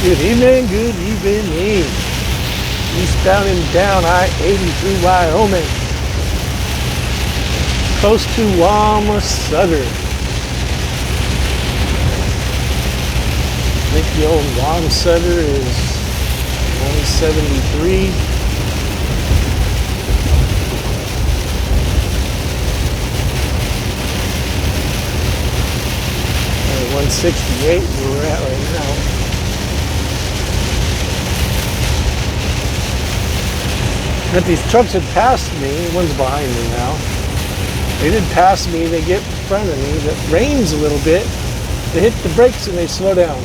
Good evening. Eastbound and down I-80 through Wyoming. Close to Wamsutter. I think the old Wamsutter is 173. 168 where we're at right now. But these trucks had passed me. One's behind me now. They did pass me. They get in front of me. It rains a little bit. They hit the brakes and they slow down.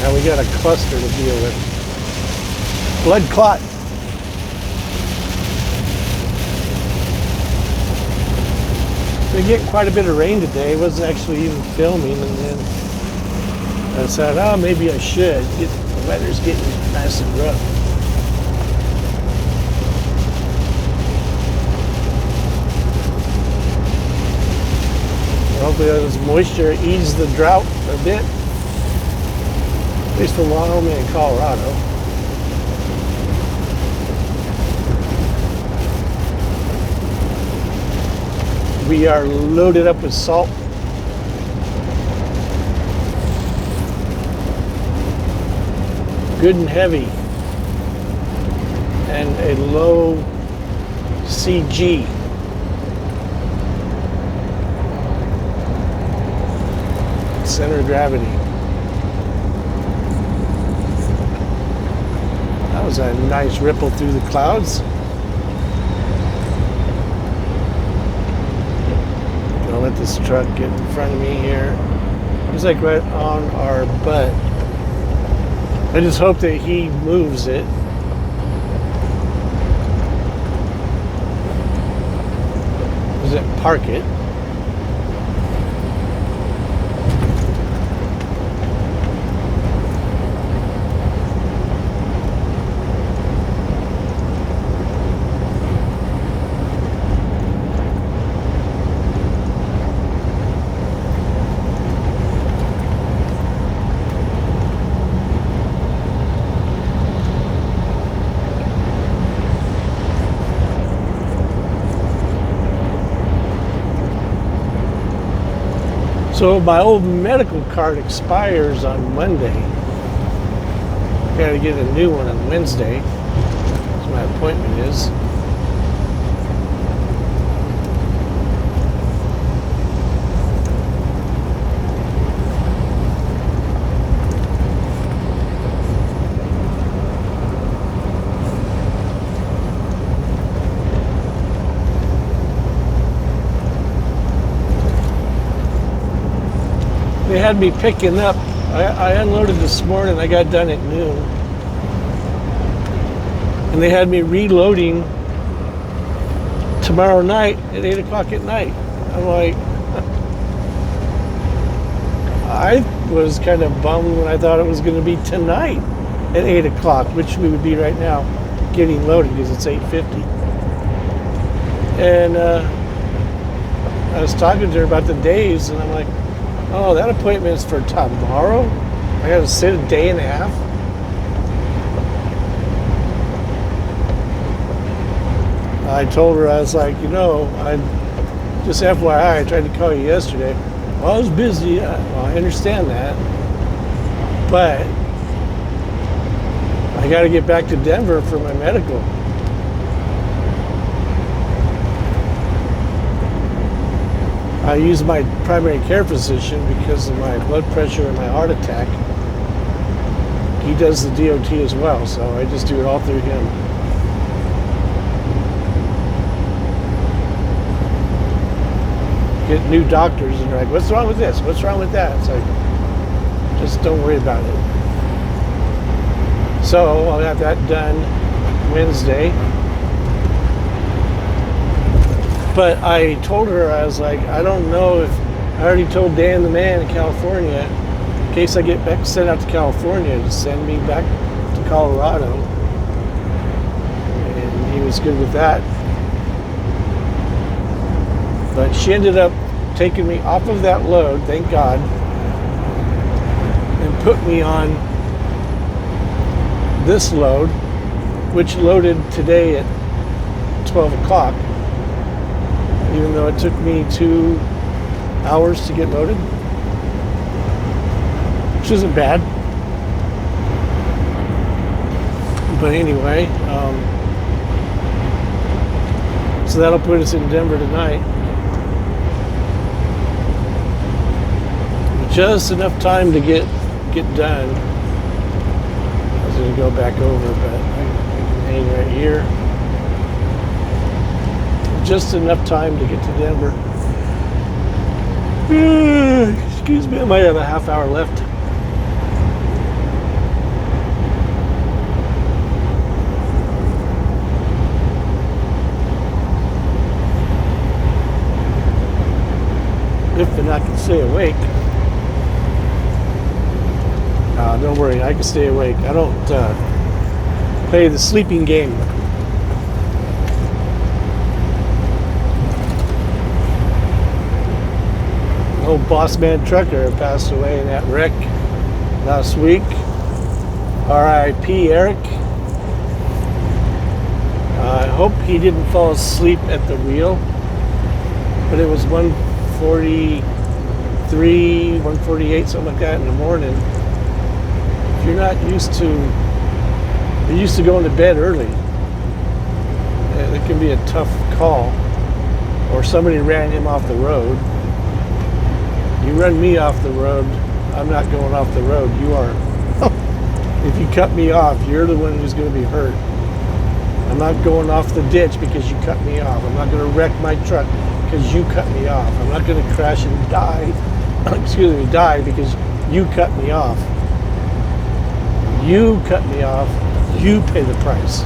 Now we got a cluster to deal with. Blood clot. We get quite a bit of rain today. It wasn't actually even filming, and then I said, oh, maybe I should. The weather's getting nice and rough. Hopefully this moisture eases the drought a bit. At least for Wyoming and Colorado. We are loaded up with salt. Good and heavy. And a low CG. Center of gravity. That was a nice ripple through the clouds. Gonna let this truck get in front of me here. He's like right on our butt. I just hope that he moves it. Doesn't park it. So my old medical card expires on Monday. Got to get a new one on Wednesday. That's my appointment is. They had me picking up. I unloaded this morning. I got done at noon. And they had me reloading tomorrow night at 8 o'clock at night. I'm like, I was kind of bummed when I thought it was going to be tonight at 8 o'clock, which we would be right now getting loaded because it's 8:50. And I was talking to her about the days, and I'm like, oh, that appointment's for tomorrow? I gotta sit a day and a half? I told her, I was like, I just FYI, I tried to call you yesterday. Well, I was busy. Well, I understand that. But I gotta get back to Denver for my medical. I use my primary care physician because of my blood pressure and my heart attack. He does the DOT as well, so I just do it all through him. Get new doctors and they're like, what's wrong with this? What's wrong with that? It's like, just don't worry about it. So I'll have that done Wednesday. But I told her, I was like, I don't know if, I already told Dan the man in California, in case I get back, sent out to California, to send me back to Colorado. And was good with that. But she ended up taking me off of that load, thank God, and put me on this load, which loaded today at 12 o'clock, even though it took me 2 hours to get loaded, which isn't bad. But anyway, so that'll put us in Denver tonight. Just enough time to get done. I was gonna go back over, but I can hang right here. Just enough time to get to Denver. Excuse me, I might have a half hour left. If I can stay awake. Don't worry, I can stay awake. I don't play the sleeping game. Old Bossman trucker passed away in that wreck last week. R.I.P. Eric. I hope he didn't fall asleep at the wheel, but it was 1:43, 1:48, something like that in the morning. If you're not used to, you're used to going to bed early, it can be a tough call. Or somebody ran him off the road. You run me off the road, I'm not going off the road. You are. If you cut me off, you're the one who's going to be hurt. I'm not going off the ditch because you cut me off. I'm not going to wreck my truck because you cut me off. I'm not going to crash and die, die because you cut me off. You cut me off, you pay the price.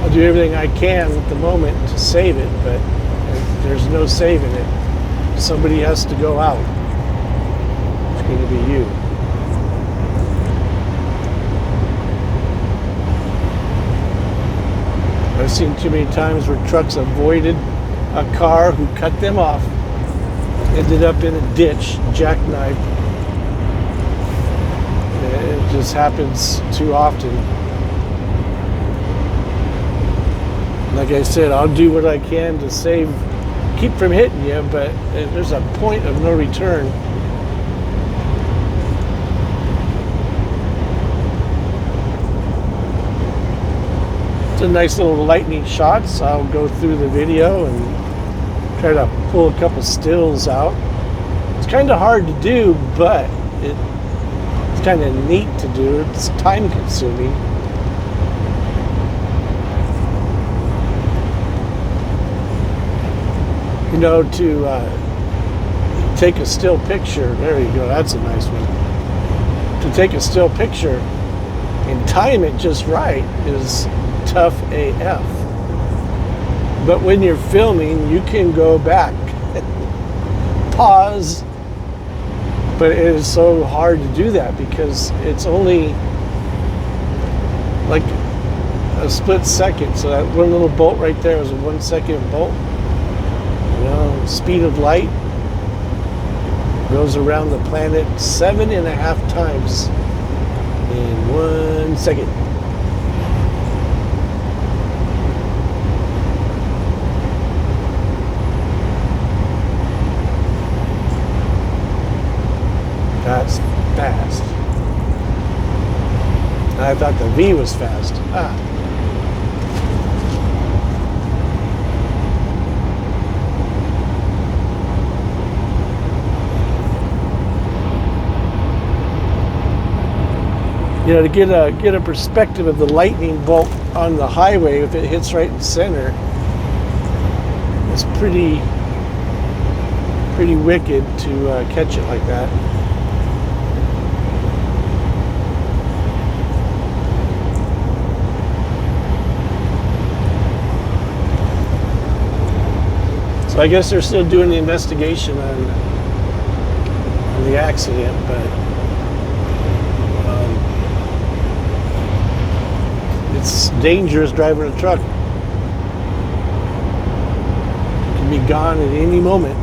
I'll do everything I can at the moment to save it, but there's no saving it. Somebody has to go out. It's going to be you. I've seen too many times where trucks avoided a car who cut them off, ended up in a ditch, jackknifed. It just happens too often. Like I said, I'll do what I can to keep from hitting you, but there's a point of no return. It's a nice little lightning shot, so I'll go through the video and try to pull a couple stills out. It's kind of hard to do, but it's kind of neat to do. It's time consuming. You know, to take a still picture, there you go, that's a nice one. To take a still picture and time it just right is tough AF. But when you're filming, you can go back, pause, but it is so hard to do that because it's only like a split second. So that one little bolt right there is a 1 second bolt. You know, speed of light goes around the planet 7.5 times in 1 second. That's fast. I thought the V was fast. You know, to get a perspective of the lightning bolt on the highway, if it hits right in the center, it's pretty wicked to catch it like that. So I guess they're still doing the investigation on the accident, but It's dangerous driving a truck. It can be gone at any moment.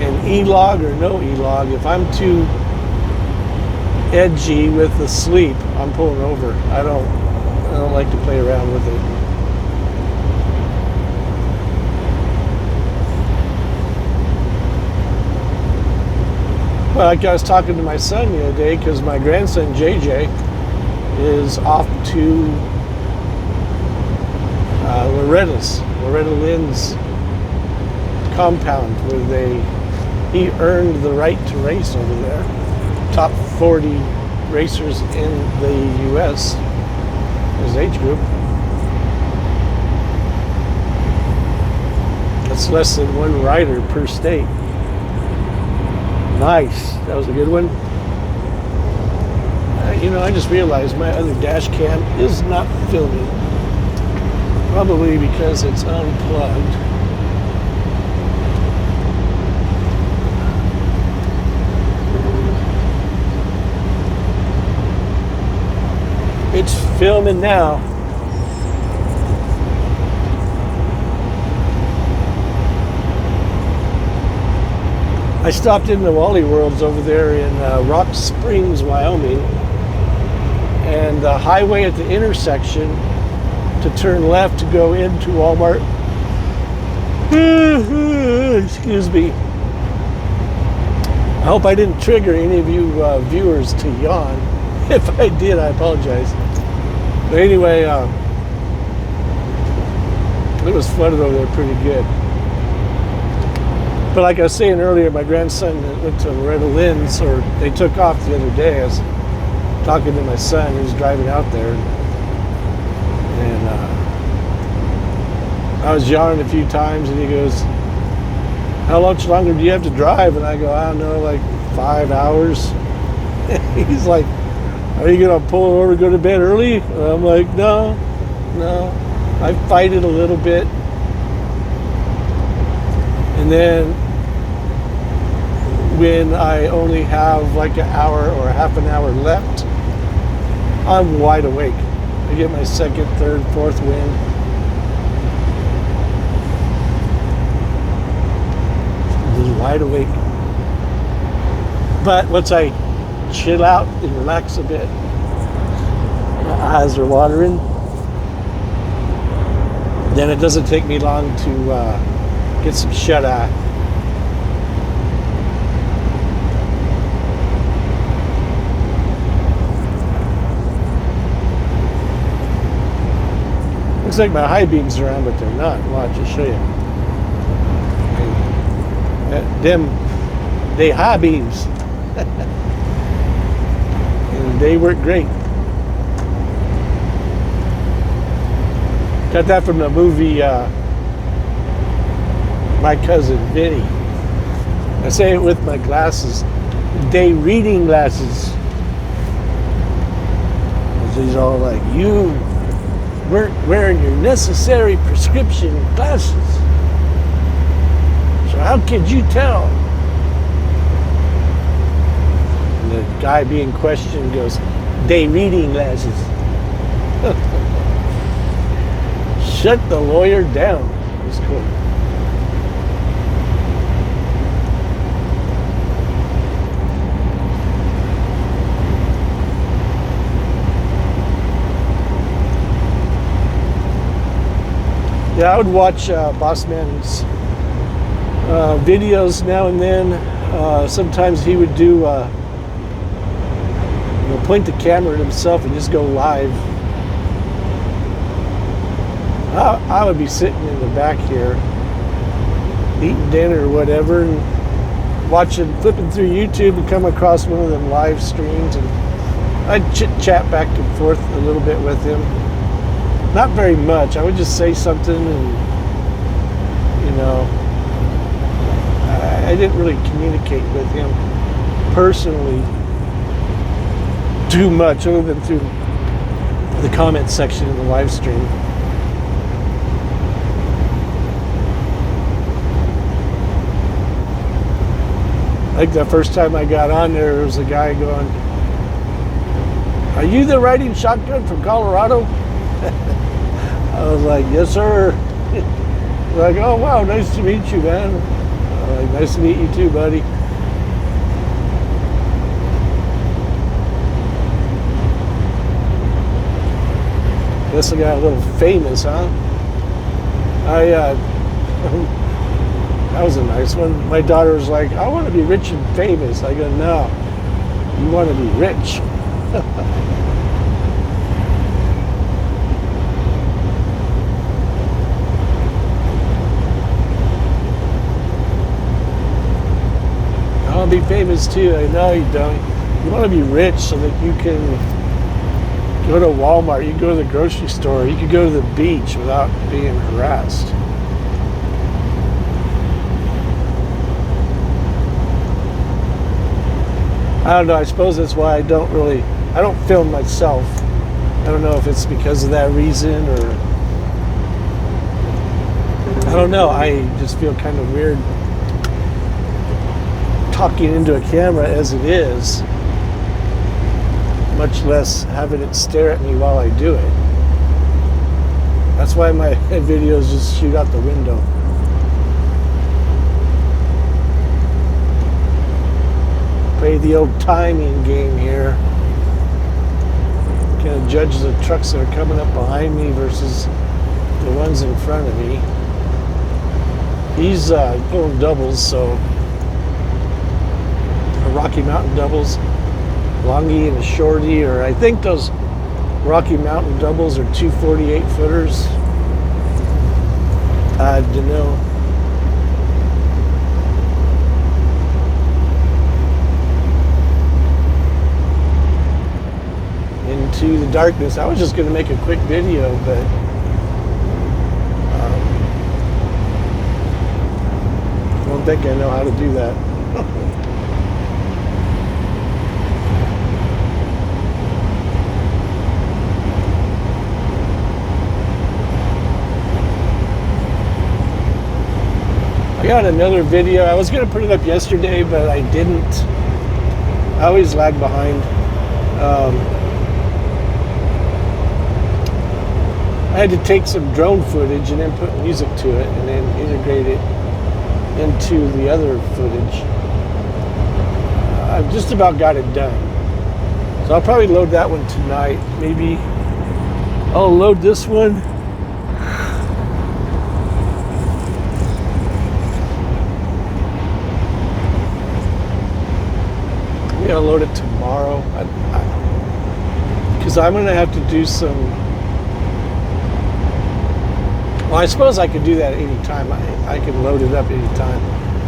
And E-log or no E-log, if I'm too edgy with the sleep, I'm pulling over. I don't like to play around with it. Well, like I was talking to my son the other day, because my grandson JJ is off to Loretta Lynn's compound, where he earned the right to race over there. Top 40 racers in the U.S. his age group. That's less than one rider per state. Nice. That was a good one. I just realized my other dash cam is not filming. Probably because it's unplugged. It's filming now. I stopped in the Wally Worlds over there in Rock Springs, Wyoming, and the highway at the intersection to turn left to go into Walmart. Excuse me. I hope I didn't trigger any of you viewers to yawn. If I did, I apologize. But anyway, it was flooded over there pretty good. But like I was saying earlier, my grandson went to Loretta Lynn's, or they took off the other day. I was talking to my son, he was driving out there, and I was yawning a few times, and he goes, "How much longer do you have to drive?" And I go, "I don't know, like 5 hours." He's like, "Are you gonna pull over and go to bed early?" And I'm like, no. I fight it a little bit. And then when I only have like an hour or half an hour left, I'm wide awake. I get my second, third, fourth wind. I'm just wide awake. But once I chill out and relax a bit, my eyes are watering, then it doesn't take me long to get some shut-eye. Looks like my high beams are on, but they're not. Watch, I'll show you. They high beams. And they work great. Got that from the movie My Cousin Vinny. I say it with my glasses. Day reading glasses. He's all like, "You weren't wearing your necessary prescription glasses. So how could you tell?" And the guy being questioned goes, "Day reading glasses." Shut the lawyer down. It's cool. Yeah, I would watch Bossman's videos now and then. Sometimes he would do, point the camera at himself and just go live. I would be sitting in the back here, eating dinner or whatever, and flipping through YouTube and come across one of them live streams, and I'd chit-chat back and forth a little bit with him. Not very much. I would just say something, and I didn't really communicate with him personally too much, other than through the comment section in the live stream. Like the first time I got on there was a guy going, "Are you the riding shotgun from Colorado?" I was like, "Yes, sir." Like, "Oh, wow, nice to meet you, man." Like, "Nice to meet you too, buddy." Guess I got a little famous, huh? That was a nice one. My daughter was like, "I want to be rich and famous." I go, "No, you want to be rich." I want to be famous too. I know you don't. You want to be rich so that you can go to Walmart, you can go to the grocery store, you can go to the beach without being harassed. I don't know, I suppose that's why I don't film myself. I don't know if it's because of that reason or, I don't know, I just feel kind of weird talking into a camera as it is, much less having it stare at me while I do it. That's why my videos just shoot out the window. Play the old timing game here. Kind of judge the trucks that are coming up behind me versus the ones in front of me. He's pulling doubles, so Rocky Mountain doubles, longie and a shorty, or I think those Rocky Mountain doubles are 248 footers. I don't know. Into the darkness. I was just going to make a quick video, but I don't think I know how to do that. I got another video. I was going to put it up yesterday, but I didn't. I always lag behind. I had to take some drone footage and then put music to it and then integrate it into the other footage. I've just about got it done. So I'll probably load that one tonight. Maybe I'll load this one. I'll load it tomorrow because I'm going to have to do some. Well, I suppose I could do that any time. I can load it up any time,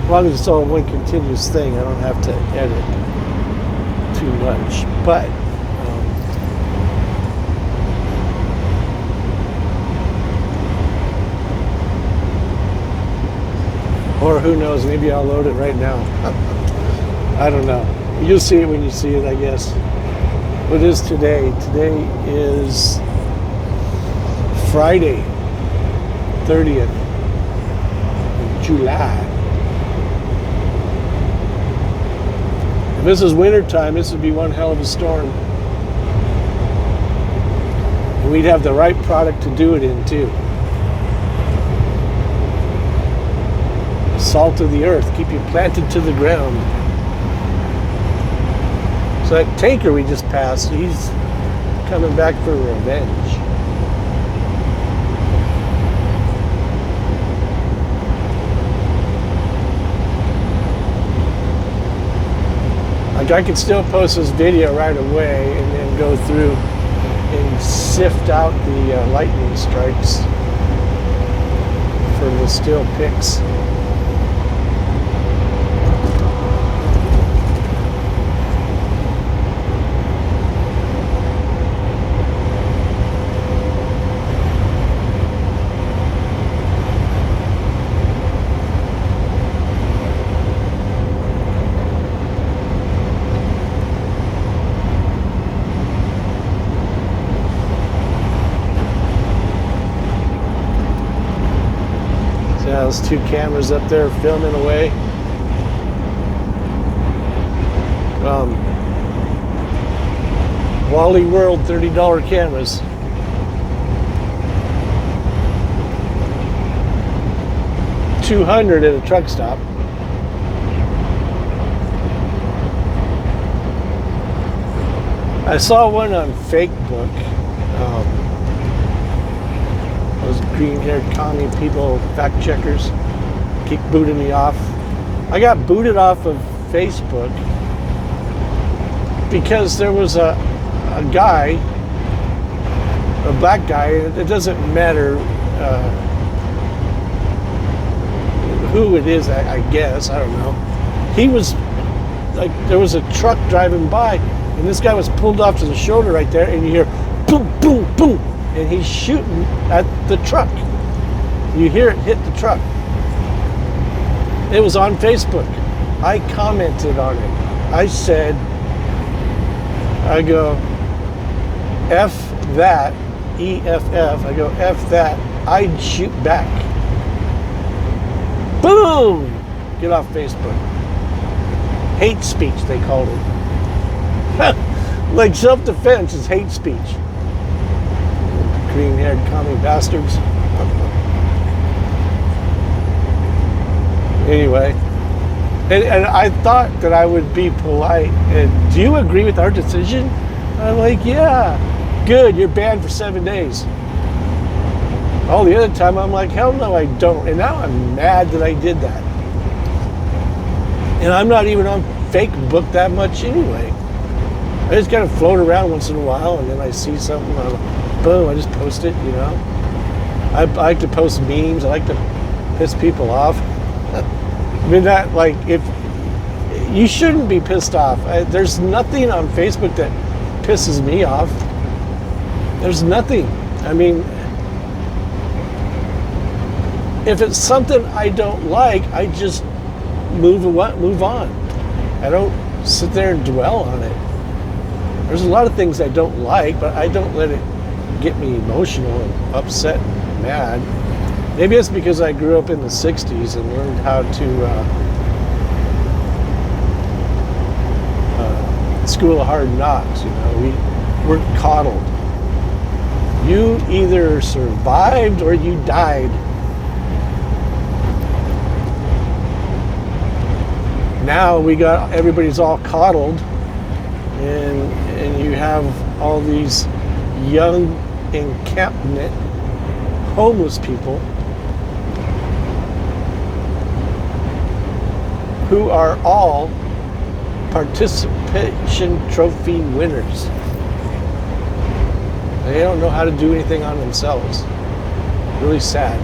as long as it's all one continuous thing. I don't have to edit too much. But or who knows? Maybe I'll load it right now. I don't know. You'll see it when you see it, I guess. What is today? Today is Friday, 30th of July. If this is wintertime, this would be one hell of a storm. And we'd have the right product to do it in, too. Salt of the earth, keep you planted to the ground. So that tanker we just passed, he's coming back for revenge. Like, I could still post this video right away and then go through and sift out the lightning strikes for the still pics. Those two cameras up there filming away. Wally World $30 cameras. $200 at a truck stop. I saw one on Facebook. Those green-haired commie people, fact checkers, keep booting me off. I got booted off of Facebook because there was a guy, a black guy. It doesn't matter who it is. I guess, I don't know. He was like, there was a truck driving by, and this guy was pulled off to the shoulder right there, and you hear boom, boom, boom, and he's shooting at the truck. You hear it hit the truck. It was on Facebook. I commented on it. I said, I go, F that, EFF. I go, F that. I'd shoot back. Boom! Get off Facebook. Hate speech, they called it. Like self-defense is hate speech. Green-haired commie bastards. Anyway, and I thought that I would be polite. And do you agree with our decision? I'm like, yeah. Good, you're banned for 7 days. All the other time, I'm like, hell no, I don't. And now I'm mad that I did that. And I'm not even on Facebook that much anyway. I just kind of float around once in a while, and then I see something, boom, I just post it, you know. I like to post memes. I like to piss people off. I mean, that, like, if you shouldn't be pissed off. There's nothing on Facebook that pisses me off. There's nothing. I mean, if it's something I don't like, I just move on. I don't sit there and dwell on it. There's a lot of things I don't like, but I don't let it get me emotional and upset and mad. Maybe it's because I grew up in the 60s and learned how to school of hard knocks. You know, we were coddled. You either survived or you died. Now everybody's all coddled, and you have all these young encampment homeless people who are all participation trophy winners. They don't know how to do anything on themselves. Really sad.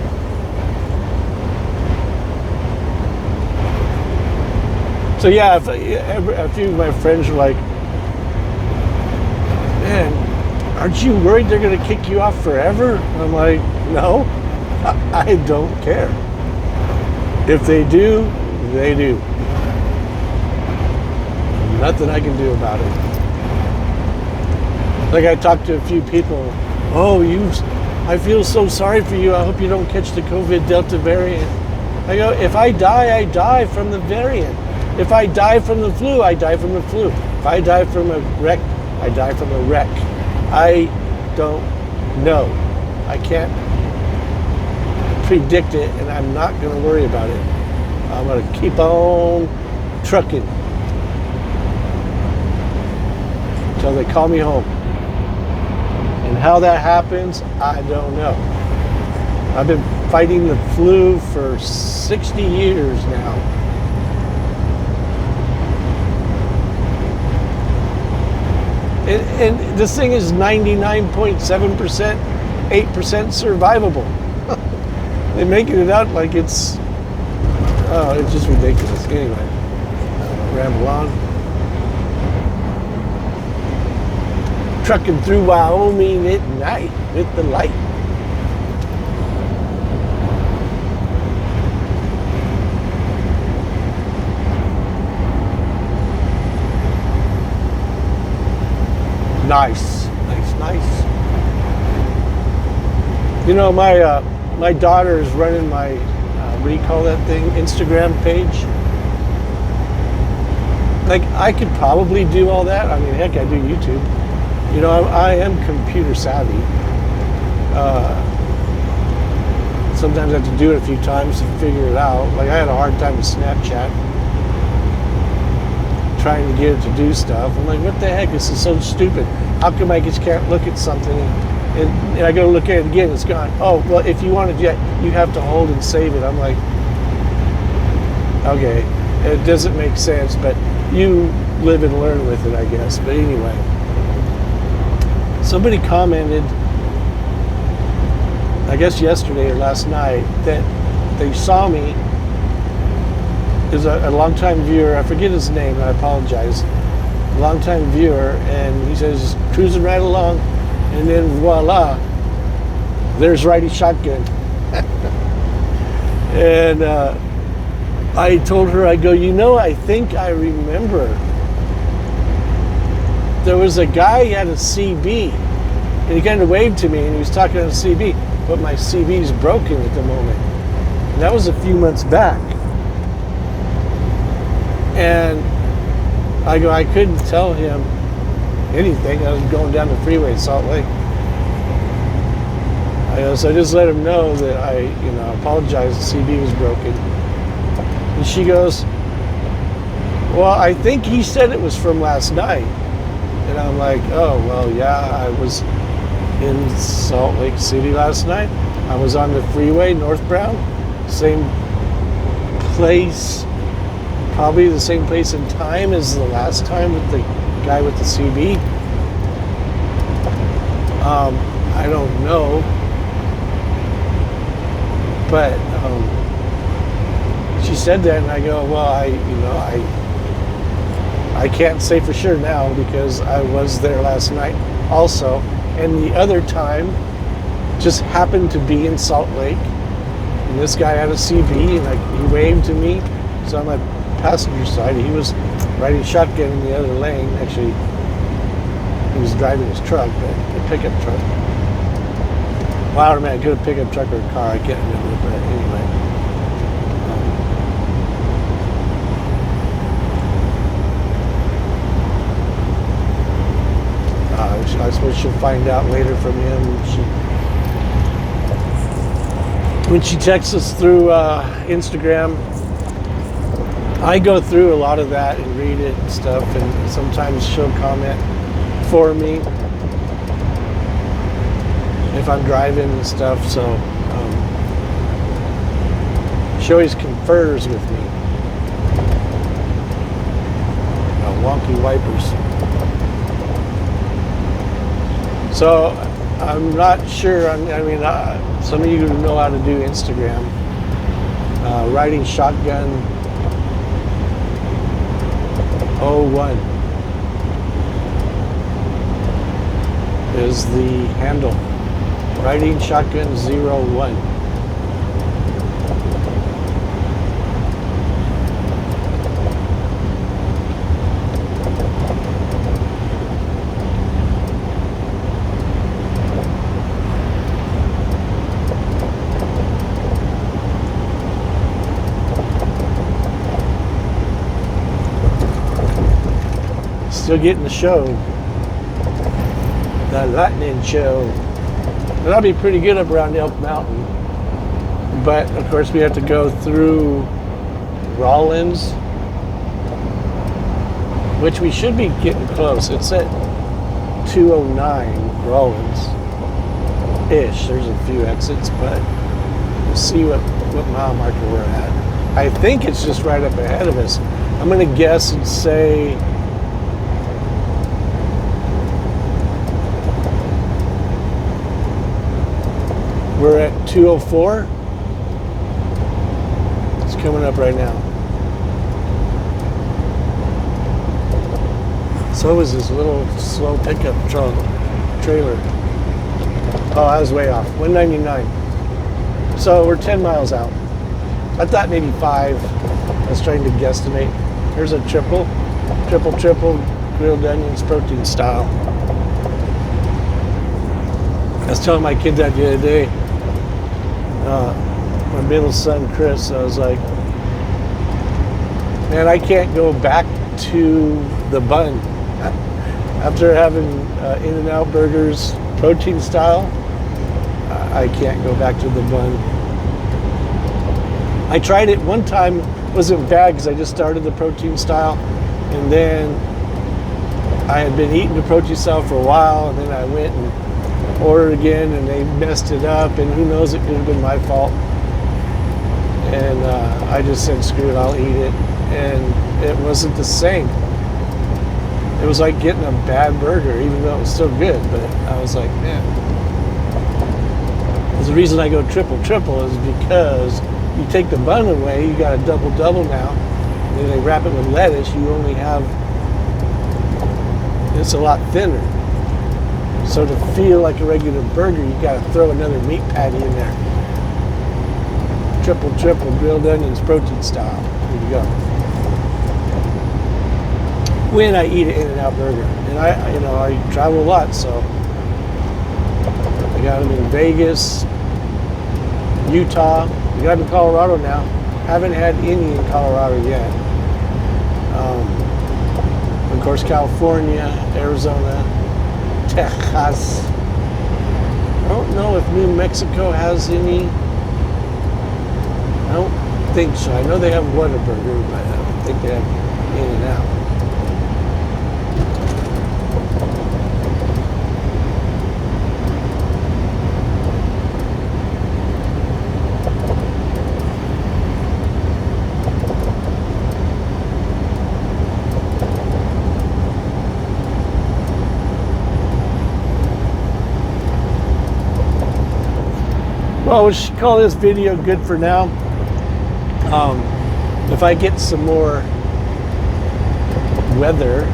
So yeah, a few of my friends were like, man, aren't you worried they're going to kick you off forever? I'm like, no, I don't care. If they do, they do. Nothing I can do about it. Like, I talked to a few people, I feel so sorry for you. I hope you don't catch the COVID Delta variant. I go, if I die from the variant. If I die from the flu, I die from the flu. If I die from a wreck, I die from a wreck. I don't know. I can't predict it, and I'm not going to worry about it. I'm going to keep on trucking until they call me home. And how that happens, I don't know. I've been fighting the flu for 60 years now. And this thing is 99.7%, 8% survivable. They're making it out like it's just ridiculous. Anyway, ramble on. Trucking through Wyoming at night with the light. Nice. You know, my daughter is running my, what do you call that thing? Instagram page. Like, I could probably do all that. I mean, heck, I do YouTube. You know, I am computer savvy. Sometimes I have to do it a few times to figure it out. Like I had a hard time with Snapchat, trying to get it to do stuff. I'm like, what the heck? This is so stupid. How come I just can't look at something and I go to look at it again, it's gone. Oh, well, if you want to do that, you have to hold and save it. I'm like, okay, it doesn't make sense, but you live and learn with it, I guess. But anyway, somebody commented, I guess yesterday or last night, that they saw me. Is a longtime viewer, I forget his name, I apologize. A longtime viewer, and he says, cruising right along, and then voila, there's Riding Shotgun. And I told her, I go, you know, I think I remember. There was a guy, he had a CB, and he kind of waved to me, and he was talking on a CB, but my CB's broken at the moment. And that was a few months back. And I go, I couldn't tell him anything. I was going down the freeway in Salt Lake. So I just let him know that I apologize, the CB was broken. And she goes, well, I think he said it was from last night. And I'm like, oh, well, yeah, I was in Salt Lake City last night. I was on the freeway, northbound, same place. Probably the same place and time as the last time with the guy with the CB. I don't know, but she said that, and I go, well, I can't say for sure now because I was there last night also, and the other time just happened to be in Salt Lake, and this guy had a CB, and he waved to me, so I'm like, passenger side, he was riding shotgun in the other lane. Actually, he was driving his truck, a pickup truck. Well, I don't know, it could have pickup truck or a car, I can't remember, but anyway. I suppose she'll find out later from him. When she texts us through Instagram, I go through a lot of that and read it and stuff, and sometimes she'll comment for me if I'm driving and stuff, so she always confers with me. Wonky wipers. So I'm not sure, some of you know how to do Instagram. Riding Shotgun 01 is the handle. Riding Shotgun 01. Still getting the show. The lightning show. That'll be pretty good up around Elk Mountain. But of course we have to go through Rawlins, which we should be getting close. It's at 209 Rawlins-ish. There's a few exits, but we'll see what mile marker we're at. I think it's just right up ahead of us. I'm going to guess and say we're at 204. It's coming up right now. So was this little slow pickup trailer. Oh, I was way off. 199. So we're 10 miles out. I thought maybe 5. I was trying to guesstimate. Here's a triple grilled onions protein style. I was telling my kid that the other day. My middle son Chris, I was like, man, I can't go back to the bun. After having In-N-Out burgers, protein style, I can't go back to the bun. I tried it one time, it wasn't bad because I just started the protein style, and then I had been eating the protein style for a while, and then I went and ordered again, and they messed it up, and who knows, it could have been my fault. And I just said, screw it, I'll eat it, and it wasn't the same. It was like getting a bad burger, even though it was still good, but I was like, man. The reason I go triple is because you take the bun away, you got a double now, and then they wrap it with lettuce, you only have, it's a lot thinner. So to feel like a regular burger, you got to throw another meat patty in there. Triple, grilled onions, protein style. Here you go. When I eat an In-N-Out burger, and I travel a lot, so I got them in Vegas, Utah. We got them in Colorado now. Haven't had any in Colorado yet. Of course, California, Arizona, Texas. I don't know if New Mexico has any. I don't think so. I know they have Whataburger, but I don't think they have In-N-Out. Well, we should call this video good for now. If I get some more weather,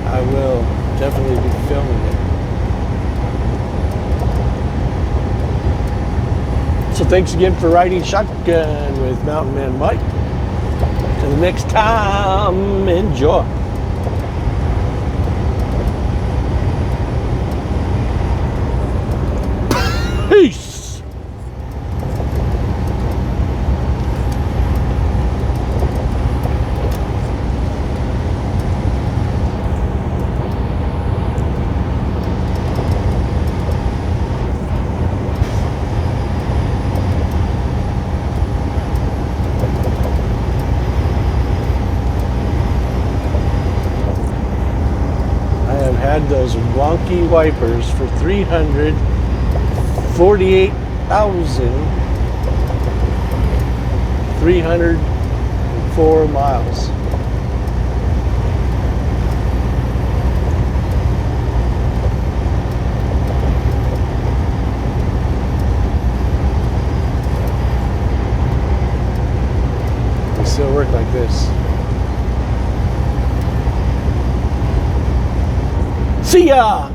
I will definitely be filming it. So thanks again for riding shotgun with Mountain Man Mike. Till the next time, enjoy. Peace. Had those wonky wipers for 348,304 miles. They still work like this. See ya!